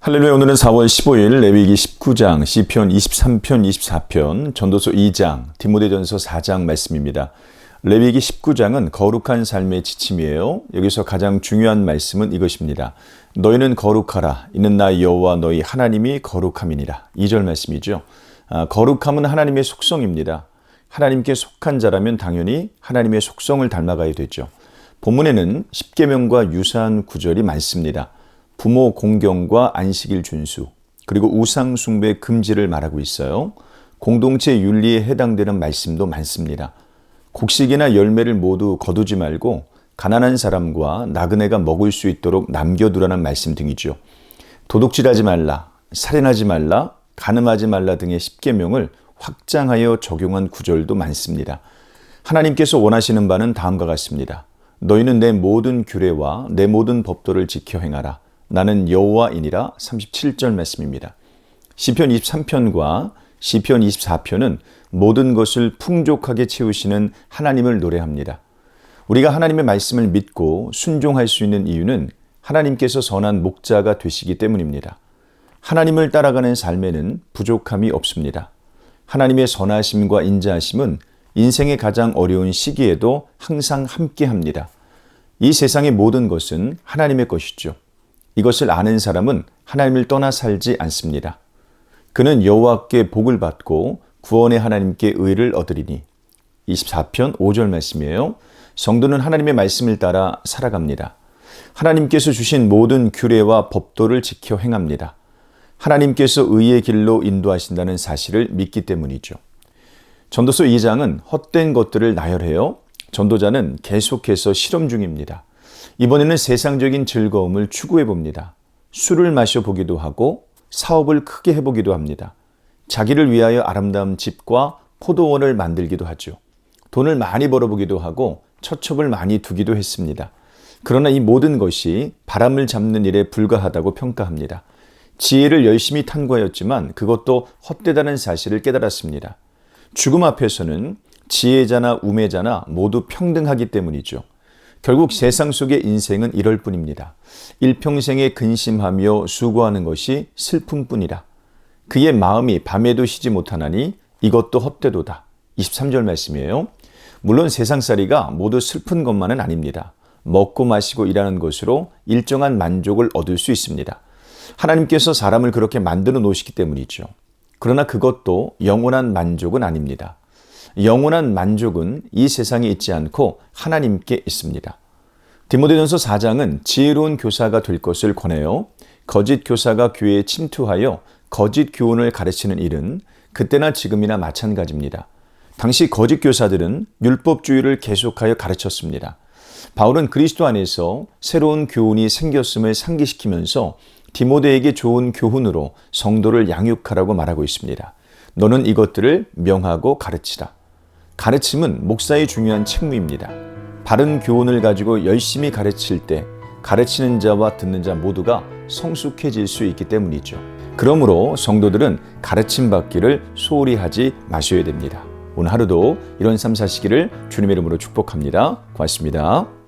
할렐루야. 오늘은 4월 15일 레위기 19장, 시편 23편, 24편, 전도서 2장, 디모데전서 4장 말씀입니다. 레위기 19장은 거룩한 삶의 지침이에요. 여기서 가장 중요한 말씀은 이것입니다. 너희는 거룩하라. 이는 나 여호와 너희 하나님이 거룩함이니라. 2절 말씀이죠. 거룩함은 하나님의 속성입니다. 하나님께 속한 자라면 당연히 하나님의 속성을 닮아가야 되죠. 본문에는 십계명과 유사한 구절이 많습니다. 부모 공경과 안식일 준수, 그리고 우상 숭배 금지를 말하고 있어요. 공동체 윤리에 해당되는 말씀도 많습니다. 곡식이나 열매를 모두 거두지 말고 가난한 사람과 나그네가 먹을 수 있도록 남겨두라는 말씀 등이죠. 도둑질하지 말라, 살인하지 말라, 간음하지 말라 등의 십계명을 확장하여 적용한 구절도 많습니다. 하나님께서 원하시는 바는 다음과 같습니다. 너희는 내 모든 규례와 내 모든 법도를 지켜 행하라. 나는 여호와이니라. 37절 말씀입니다. 시편 23편과 시편 24편은 모든 것을 풍족하게 채우시는 하나님을 노래합니다. 우리가 하나님의 말씀을 믿고 순종할 수 있는 이유는 하나님께서 선한 목자가 되시기 때문입니다. 하나님을 따라가는 삶에는 부족함이 없습니다. 하나님의 선하심과 인자하심은 인생의 가장 어려운 시기에도 항상 함께합니다. 이 세상의 모든 것은 하나님의 것이죠. 이것을 아는 사람은 하나님을 떠나 살지 않습니다. 그는 여호와께 복을 받고 구원의 하나님께 의를 얻으리니. 24편 5절 말씀이에요. 성도는 하나님의 말씀을 따라 살아갑니다. 하나님께서 주신 모든 규례와 법도를 지켜 행합니다. 하나님께서 의의 길로 인도하신다는 사실을 믿기 때문이죠. 전도서 2장은 헛된 것들을 나열해요. 전도자는 계속해서 실험 중입니다. 이번에는 세상적인 즐거움을 추구해 봅니다. 술을 마셔보기도 하고 사업을 크게 해보기도 합니다. 자기를 위하여 아름다운 집과 포도원을 만들기도 하죠. 돈을 많이 벌어보기도 하고 처첩을 많이 두기도 했습니다. 그러나 이 모든 것이 바람을 잡는 일에 불과하다고 평가합니다. 지혜를 열심히 탐구하였지만 그것도 헛되다는 사실을 깨달았습니다. 죽음 앞에서는 지혜자나 우매자나 모두 평등하기 때문이죠. 결국 세상 속의 인생은 이럴 뿐입니다. 일평생에 근심하며 수고하는 것이 슬픔뿐이라. 그의 마음이 밤에도 쉬지 못하나니 이것도 헛되도다. 23절 말씀이에요. 물론 세상살이가 모두 슬픈 것만은 아닙니다. 먹고 마시고 일하는 것으로 일정한 만족을 얻을 수 있습니다. 하나님께서 사람을 그렇게 만들어 놓으시기 때문이죠. 그러나 그것도 영원한 만족은 아닙니다. 영원한 만족은 이 세상에 있지 않고 하나님께 있습니다. 디모데전서 4장은 지혜로운 교사가 될 것을 권해요. 거짓 교사가 교회에 침투하여 거짓 교훈을 가르치는 일은 그때나 지금이나 마찬가지입니다. 당시 거짓 교사들은 율법주의를 계속하여 가르쳤습니다. 바울은 그리스도 안에서 새로운 교훈이 생겼음을 상기시키면서 디모데에게 좋은 교훈으로 성도를 양육하라고 말하고 있습니다. 너는 이것들을 명하고 가르치라. 가르침은 목사의 중요한 책무입니다. 바른 교훈을 가지고 열심히 가르칠 때 가르치는 자와 듣는 자 모두가 성숙해질 수 있기 때문이죠. 그러므로 성도들은 가르침 받기를 소홀히 하지 마셔야 됩니다. 오늘 하루도 이런 삶 사시기를 주님의 이름으로 축복합니다. 고맙습니다.